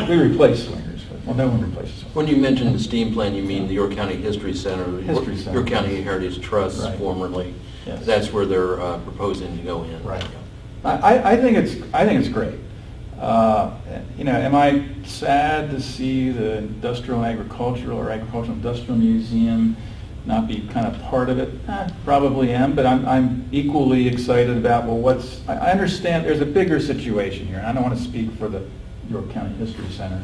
we replaced swingers, but no one replaces swingers. When you mention the steam plant, you mean the York County History Center, History Center. York County Heritage Trust, Right. formerly. Yes. That's where they're proposing to go in. Right. I think it's great. Am I sad to see the Industrial and Agricultural or Agricultural Industrial Museum not be kind of part of it? Probably am, but I'm equally excited about, I understand there's a bigger situation here, and I don't want to speak for the York County History Center.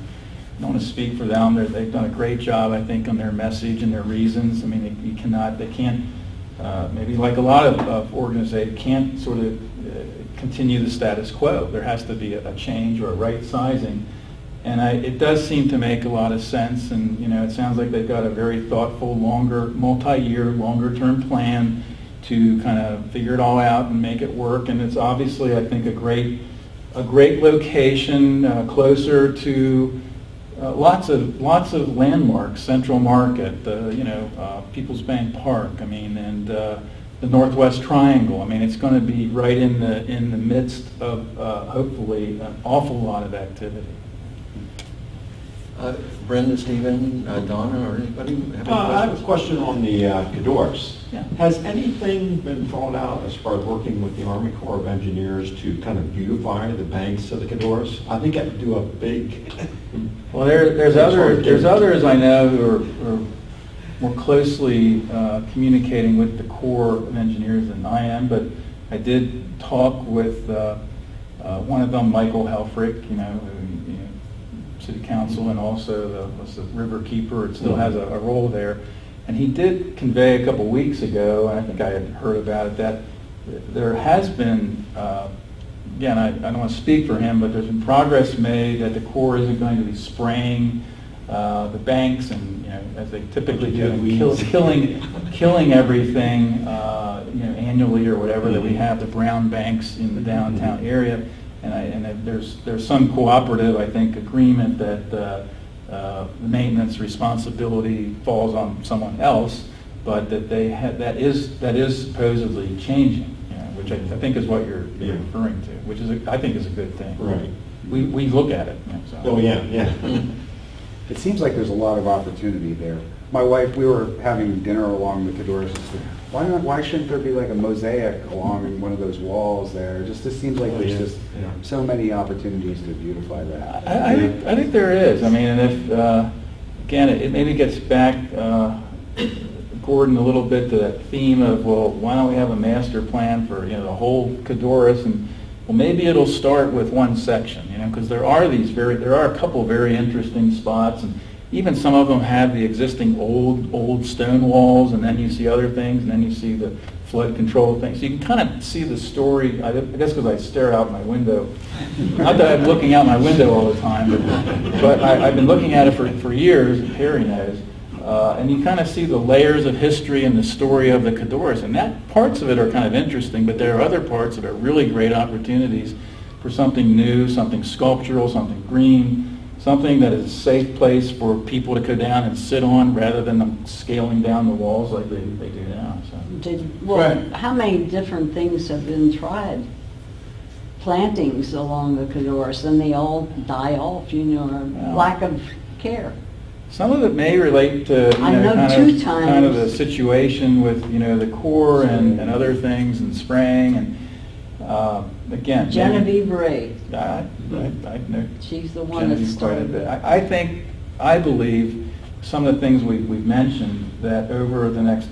I don't want to speak for them. They've done a great job, I think, on their message and their reasons. I mean, they can't, maybe like a lot of organizations, can't sort of continue the status quo. There has to be a change or a right sizing. And it does seem to make a lot of sense, and it sounds like they've got a very thoughtful, multi-year, longer-term plan to kind of figure it all out and make it work. And it's obviously, I think, a great location, closer to lots of landmarks, Central Market, People's Bank Park. I mean, and the Northwest Triangle. I mean, it's going to be right in the midst of hopefully an awful lot of activity. Brenda, Stephen, Donna, or anybody have any I have questions? a question on the Cadores. Yeah. Has anything been thought out as far as working with the Army Corps of Engineers to kind of beautify the banks of the Cadores? I think that would do a big... Well, there's others I know who are more closely communicating with the Corps of Engineers than I am, but I did talk with one of them, Michael Helfrich, City Council, and also was the river keeper. It still has a role there. And he did convey a couple weeks ago, and I think I had heard about it, that there has been, again, I don't want to speak for him, but there's been progress made that the Corps isn't going to be spraying the banks and, as they typically do, and killing everything, annually or whatever, that we have the brown banks in the downtown area. And there's some cooperative, I think, agreement that the maintenance responsibility falls on someone else, but that that is supposedly changing, which I think is what you're referring to, which is I think is a good thing. Right. We look at it. So. Oh, yeah. It seems like there's a lot of opportunity there. My wife, we were having dinner along the Cadores, and said, why shouldn't there be like a mosaic along one of those walls there? It just seems like there's just so many opportunities to beautify that. I think there is. I mean, and if, again, it maybe gets back, Gordon, a little bit to that theme of, well, why don't we have a master plan for, the whole Cadores, and well, maybe it'll start with one section, because there are a couple of very interesting spots, and even some of them have the existing old stone walls, and then you see other things, and then you see the flood control things. So you can kind of see the story, I guess because I stare out my window. Not that I'm looking out my window all the time, but I've been looking at it for years, Perry knows, and you kind of see the layers of history and the story of the Cadores, and that parts of it are kind of interesting, but there are other parts that are really great opportunities for something new, something sculptural, something green, something that is a safe place for people to go down and sit on rather than them scaling down the walls like they do now. So. How many different things have been tried? Plantings along the Cadores, and they all die off, lack of care. Some of it may relate to kind of the situation with the Corps and other things and spraying and again. Genevieve Ray. I know. She's the one that started it. I believe some of the things we've mentioned, that over the next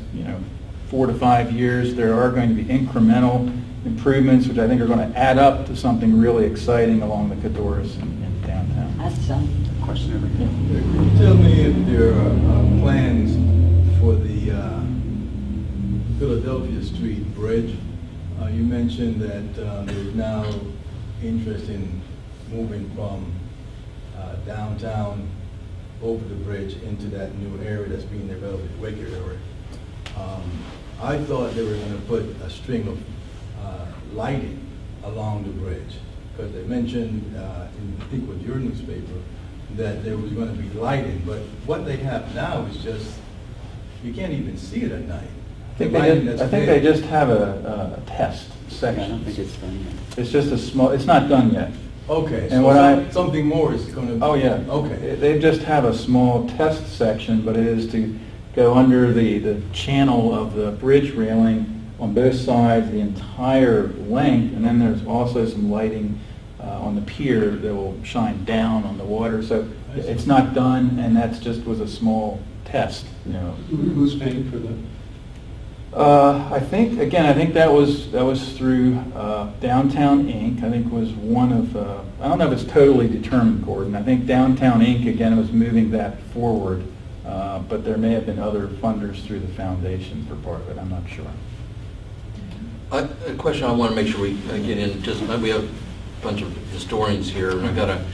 4 to 5 years there are going to be incremental improvements which I think are going to add up to something really exciting along the Cadores in downtown. That's Question over here. Can you tell me if there are plans for the Philadelphia Street Bridge? You mentioned that there's now interest in moving from downtown over the bridge into that new area that's being developed, the Waker area. I thought they were going to put a string of lighting along the bridge, because they mentioned, I think it was your newspaper, that there was going to be lighting, but what they have now is just, you can't even see it at night. I think they just have a test section. I don't think it's done yet. It's just a small, it's not done yet. Okay, And so something more is going to be... Oh, yeah. Okay. They just have a small test section, but it is to go under the channel of the bridge railing on both sides, the entire length, and then there's also some lighting on the pier that will shine down on the water. So it's not done, and that's just was a small test. Who's paying for that? I think that was through Downtown Inc. I think was one of, I don't know if it's totally determined, Gordon. I think Downtown Inc. again was moving that forward, but there may have been other funders through the foundation for part of it. I'm not sure. A question I want to make sure we get in, just we have a bunch of historians here, and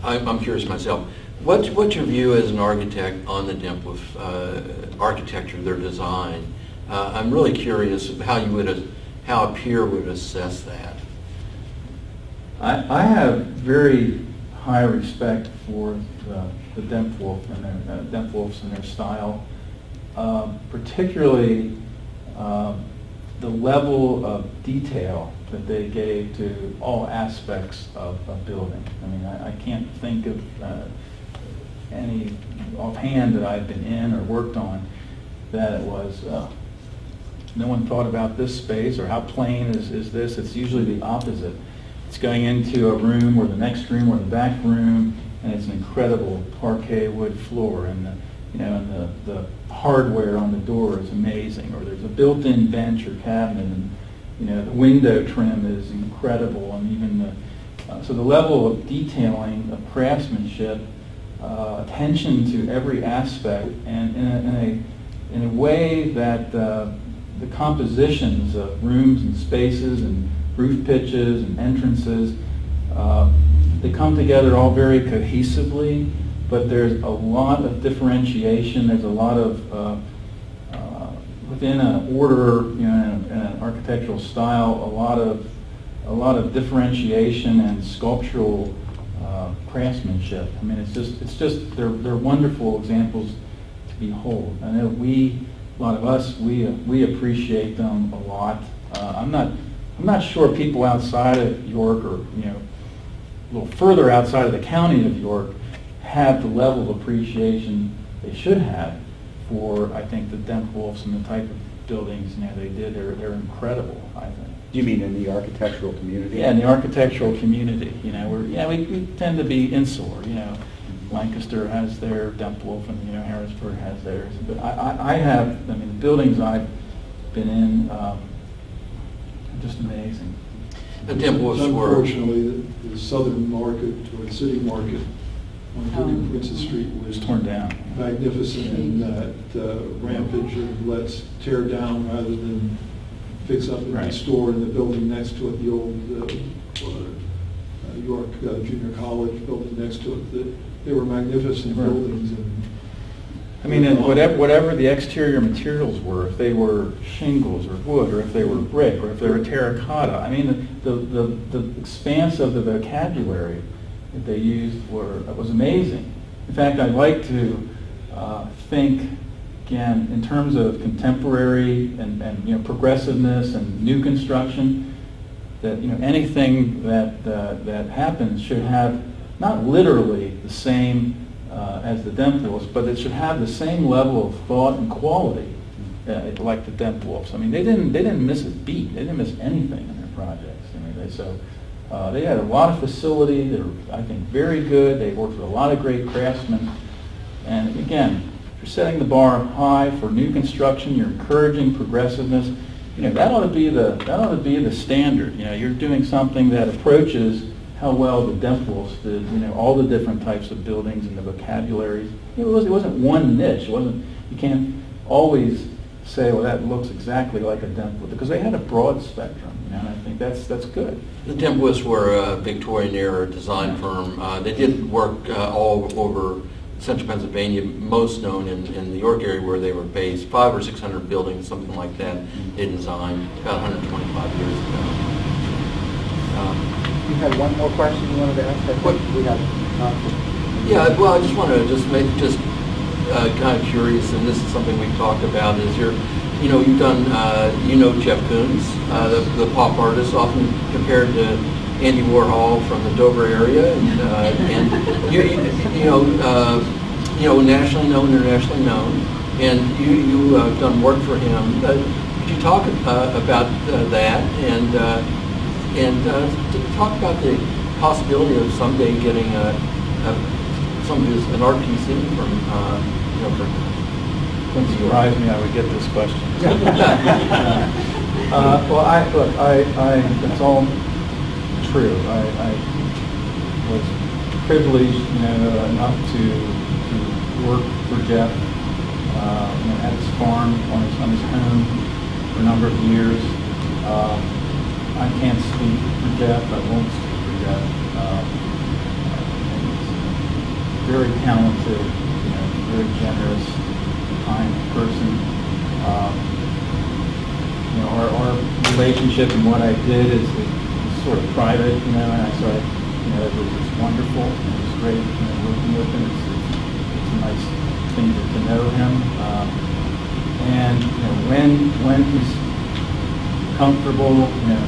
I'm curious myself. What's your view as an architect on the Dempwolf architecture, their design? I'm really curious how a peer would assess that. I have very high respect for the Dempwolf and their Dempwolfs and their style, particularly the level of detail that they gave to all aspects of building. I mean, I can't think of any offhand that I've been in or worked on that it was, no one thought about this space or how plain is this. It's usually the opposite. It's going into a room or the next room or the back room, and it's an incredible parquet wood floor, and and the hardware on the door is amazing, or there's a built-in bench or cabinet, and the window trim is incredible, and even so the level of detailing, of craftsmanship, attention to every aspect, and in a way that the compositions of rooms and spaces and roof pitches and entrances, they come together all very cohesively, but there's a lot of differentiation. There's a lot of, within an order, and an architectural style, a lot of differentiation and sculptural craftsmanship. I mean, it's just they're wonderful examples to behold. I know a lot of us, we appreciate them a lot. I'm not sure people outside of York, or a little further outside of the county of York, have the level of appreciation they should have for, I think, the Dempwolfs and the type of buildings they did. They're incredible, I think. Do you mean in the architectural community? Yeah, in the architectural community. We tend to be insular. Lancaster has their Dempwolf, and Harrisburg has theirs. But the buildings I've been in are just amazing. The Dempwolfs were, Unfortunately, the southern market, or the city market, on 30 Princess Street was Torn down. magnificent in that rampage of let's tear down rather than fix up and Right. restore in the building next to it, the old York Junior College building next to it. They were magnificent Right. buildings. And whatever the exterior materials were, if they were shingles or wood, or if they were brick, or if they were terracotta, the expanse of the vocabulary that they used was amazing. In fact, I'd like to think, again, in terms of contemporary and progressiveness and new construction, that anything that happens should have not literally the same as the Dempwolfs, but it should have the same level of thought and quality like the Dempwolfs. They didn't miss a beat. They didn't miss anything in their projects. They had a lot of facility. They were, I think, very good. They worked with a lot of great craftsmen. And again, you're setting the bar high for new construction. You're encouraging progressiveness. That ought to be the standard. You're doing something that approaches how well the Dempwolfs did. All the different types of buildings and the vocabularies. It wasn't one niche. You can't always say, well, that looks exactly like a Dempwolf, because they had a broad spectrum. And I think that's good. the Dempwolfs were a Victorian era design firm. They did work all over central Pennsylvania, most known in the York area where they were based. 500 or 600 buildings, something like that, they designed about 125 years ago. You had one more question you wanted to ask? I think we have Yeah, well, I just want to kind of curious, and this is something we've talked about, is you've done, Jeff Koons, the pop artist, often compared to Andy Warhol from the Dover area, and nationally known, internationally known, and you have done work for him. Could you talk about that, and talk about the possibility of someday getting an art piece in from Wouldn't surprise me I would get this question. That's all true. I was privileged, enough to work for Jeff at his farm, on his home for a number of years. I can't speak for Jeff. I won't speak for Jeff. He's very talented, very generous, kind person. Our relationship and what I did is sort of private, and it was wonderful. It was great, working with him. It's a nice thing to know him. And when he's comfortable,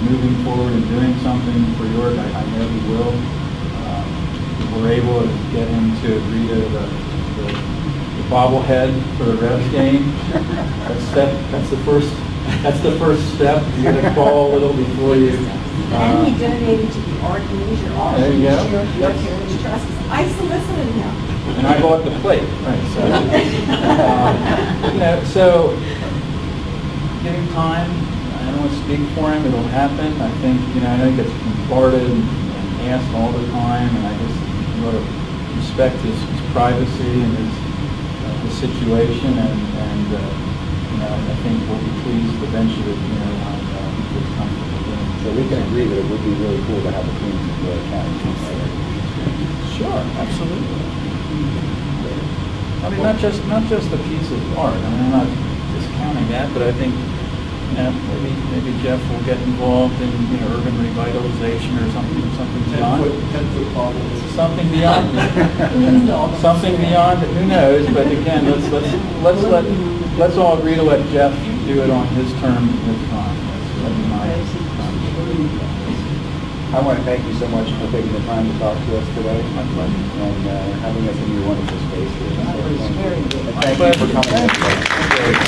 moving forward and doing something for York, I know he will. We're able to get him to agree to the bobblehead for the Revs game. That's the first step. You got to crawl a little before you. And he donated to the Art and Leisure There you go. York Heritage Trust. I solicited him. And I bought the plate, right, so, so, give him time, I don't want to speak for him, it'll happen, I think, I know he gets bombarded and asked all the time, and I just want to respect his privacy and his situation, and I think we'll be pleased eventually, on his comfortable. So we can agree that it would be really cool to have a clean county. Sure, absolutely. I mean, not just a piece of art. I mean, I'm not discounting that, but I think maybe Jeff will get involved in urban revitalization or something beyond. 10-foot bottles. Something beyond. Something beyond. Who knows? But again, let's all agree to let Jeff do it on his terms and his time. That's my. I want to thank you so much for taking the time to talk to us today. My pleasure. And having us in your wonderful space here. That was very good. And thank you for coming.